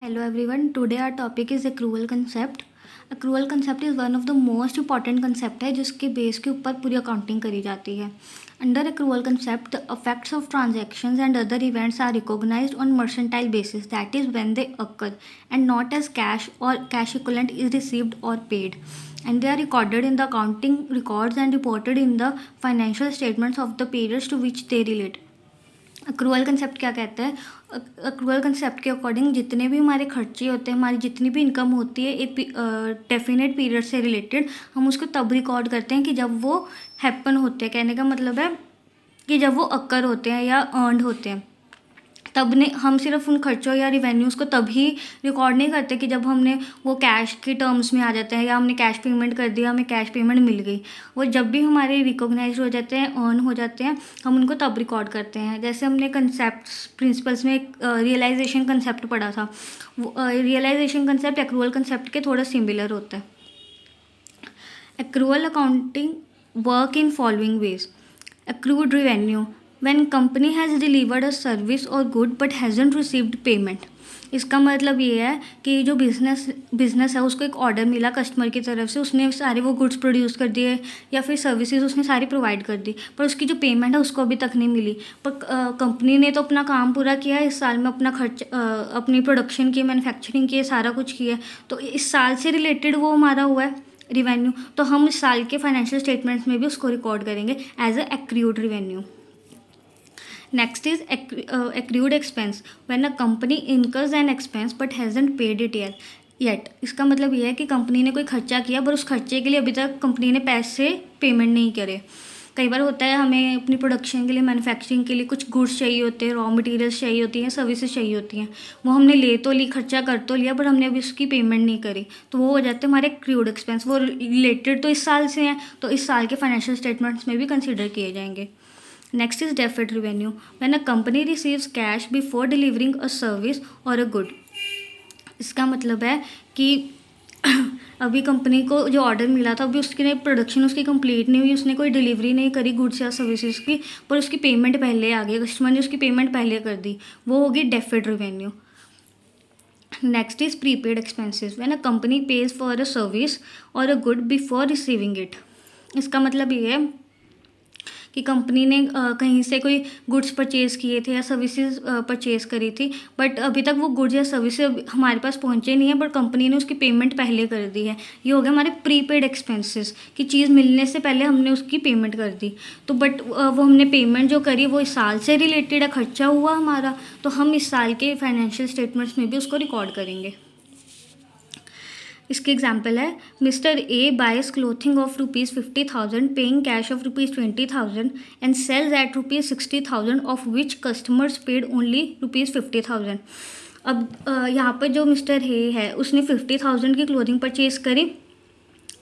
Hello everyone. Today our topic is accrual concept. Accrual concept is one of the most important concept है जिसके base के ऊपर पूरी accounting करी जाती है. Under accrual concept, the effects of transactions and other events are recognized on mercantile basis, that is when they occur, and not as cash or cash equivalent is received or paid. And they are recorded in the accounting records and reported in the financial statements of the periods to which they relate. Accrual concept क्या कहता है? Accrual concept के according जितने भी हमारे खर्चे होते हैं, हमारी जितनी भी इनकम होती है एक डेफिनेट पीरियड से रिलेटेड, हम उसको तब रिकॉर्ड करते हैं कि जब वो हैपन होते हैं. कहने का मतलब है कि जब वो अक्कर होते हैं या अर्नड होते हैं, तब ने हम सिर्फ उन खर्चों या रिवेन्यूज़ को तभी रिकॉर्ड नहीं करते कि जब हमने वो कैश के टर्म्स में आ जाते हैं या हमने कैश पेमेंट कर दिया, हमें कैश पेमेंट मिल गई. वो जब भी हमारे रिकॉग्नाइज हो जाते हैं, अर्न हो जाते हैं, हम उनको तब रिकॉर्ड करते हैं. जैसे हमने कंसेप्ट प्रिंसिपल्स में एक रियलाइजेशन कंसेप्ट पढ़ा था. वो रियलाइजेशन कंसेप्ट एक्रूअल कंसेप्ट के थोड़ा सिमिलर होता है. Accrual accounting work in following veg. Accrued revenue, when company has delivered a service or good but hasn't received payment. इसका मतलब ये है कि जो बिजनेस है उसको एक ऑर्डर मिला कस्टमर की तरफ से, उसने सारे वो गुड्स प्रोड्यूस कर दिए या फिर सर्विसेज उसने सारी प्रोवाइड कर दी, पर उसकी जो पेमेंट है उसको अभी तक नहीं मिली. पर कंपनी ने तो अपना काम पूरा किया, इस साल में अपना खर्च अपनी प्रोडक्शन की, मैन्युफैक्चरिंग की, सारा कुछ किया, तो इस साल से रिलेटेड वो हमारा हुआ है रिवेन्यू. तो हम इस साल के फाइनेंशियल स्टेटमेंट्स में भी उसको रिकॉर्ड करेंगे as a accrued revenue. Next is accrued expense. When a company incurs an expense but hasn't paid it yet. इसका मतलब ये है कि कंपनी ने कोई खर्चा किया पर उस खर्चे के लिए अभी तक कंपनी ने पैसे पेमेंट नहीं करे. कई बार होता है हमें अपनी प्रोडक्शन के लिए, मैन्युफैक्चरिंग के लिए कुछ गुड्स चाहिए होते हैं, रॉ मटेरियल्स चाहिए होती हैं, सर्विसेज चाहिए होती हैं. वो हमने ले तो ली, खर्चा कर तो लिया, पर हमने अभी उसकी पेमेंट नहीं करी, तो वो हो जाते हैं हमारे एक्रूड एक्सपेंस. वो रिलेटेड तो इस साल से हैं, तो इस साल के फाइनेंशियल स्टेटमेंट्स में भी कंसिडर किए जाएंगे. Next is deferred revenue. When a company receives cash before delivering a service or a good. इसका मतलब है कि अभी कंपनी को जो ऑर्डर मिला था, अभी उसकी प्रोडक्शन उसकी कंप्लीट नहीं हुई, उसने कोई डिलीवरी नहीं करी गुड्स या सर्विसेज की, पर उसकी पेमेंट पहले आ गई, कस्टमर ने उसकी पेमेंट पहले कर दी, वो होगी deferred revenue. Next is prepaid expenses. When a company pays for a service or a good before receiving it. इसका मतलब ये है कि कंपनी ने कहीं से कोई गुड्स परचेज़ किए थे या सर्विसेज परचेज़ करी थी, बट अभी तक वो गुड्स या सर्विसेज हमारे पास पहुंचे नहीं है, बट कंपनी ने उसकी पेमेंट पहले कर दी है. ये हो गया हमारे प्रीपेड एक्सपेंसेस, कि चीज़ मिलने से पहले हमने उसकी पेमेंट कर दी. तो बट वो हमने पेमेंट जो करी वो इस साल से रिलेटेड है, खर्चा हुआ हमारा, तो हम इस साल के फाइनेंशियल स्टेटमेंट्स में भी उसको रिकॉर्ड करेंगे. इसके एग्जाम्पल है, mister A buys clothing of ₹50,000 paying cash of ₹20,000 and sales at ₹60,000 of which customers paid only ₹50,000. अब यहाँ पर जो मिस्टर ए है उसने 50,000 की क्लोथिंग परचेज़ करी,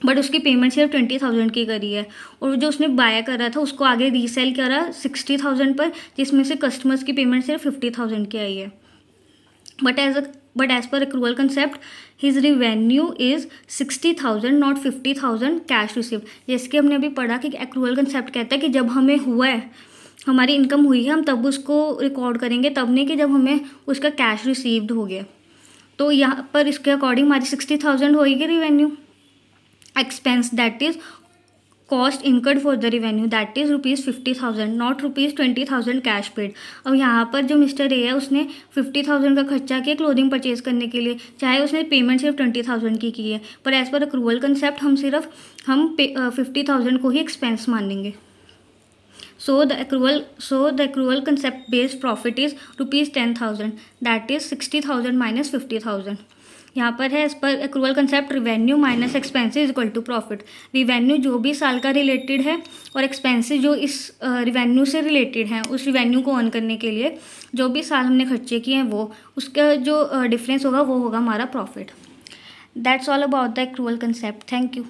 बट उसकी पेमेंट सिर्फ 20,000 की करी है, और जो उसने बाय करा था उसको आगे रीसेल करा 60,000 पर, जिसमें से कस्टमर्स की पेमेंट सिर्फ 50,000 की आई है. But as per accrual concept, his revenue is 60,000 not 50,000 cash received. जैसे कि हमने अभी पढ़ा कि accrual concept कहता है कि जब हमें हुआ है, हमारी इनकम हुई है, हम तब उसको रिकॉर्ड करेंगे, तब नहीं कि जब हमें उसका कैश रिसीव्ड हो गया. तो यहाँ पर इसके अकॉर्डिंग हमारी 60,000 होगी revenue. Expense that is cost incurred for the revenue that is ₹50,000 not ₹20,000 cash paid. अब यहाँ पर जो मिस्टर ए है उसने 50,000 का खर्चा किया क्लोथिंग परचेज करने के लिए, चाहे उसने पेमेंट सिर्फ 20,000 की है, पर एज पर अक्रूवल कंसेप्ट हम 50,000 को ही एक्सपेंस मानेंगे. So the accrual concept based profit is ₹10,000, that is 60,000 minus 50,000. यहाँ पर है, इस पर accrual concept revenue minus expenses equal to profit. Revenue जो भी साल का रिलेटेड है और एक्सपेंसेस जो इस रिवेन्यू से रिलेटेड हैं, उस रिवेन्यू को अर्न करने के लिए जो भी साल हमने खर्चे किए हैं वो उसका जो डिफरेंस होगा वो होगा हमारा profit. That's all about the accrual concept. Thank you.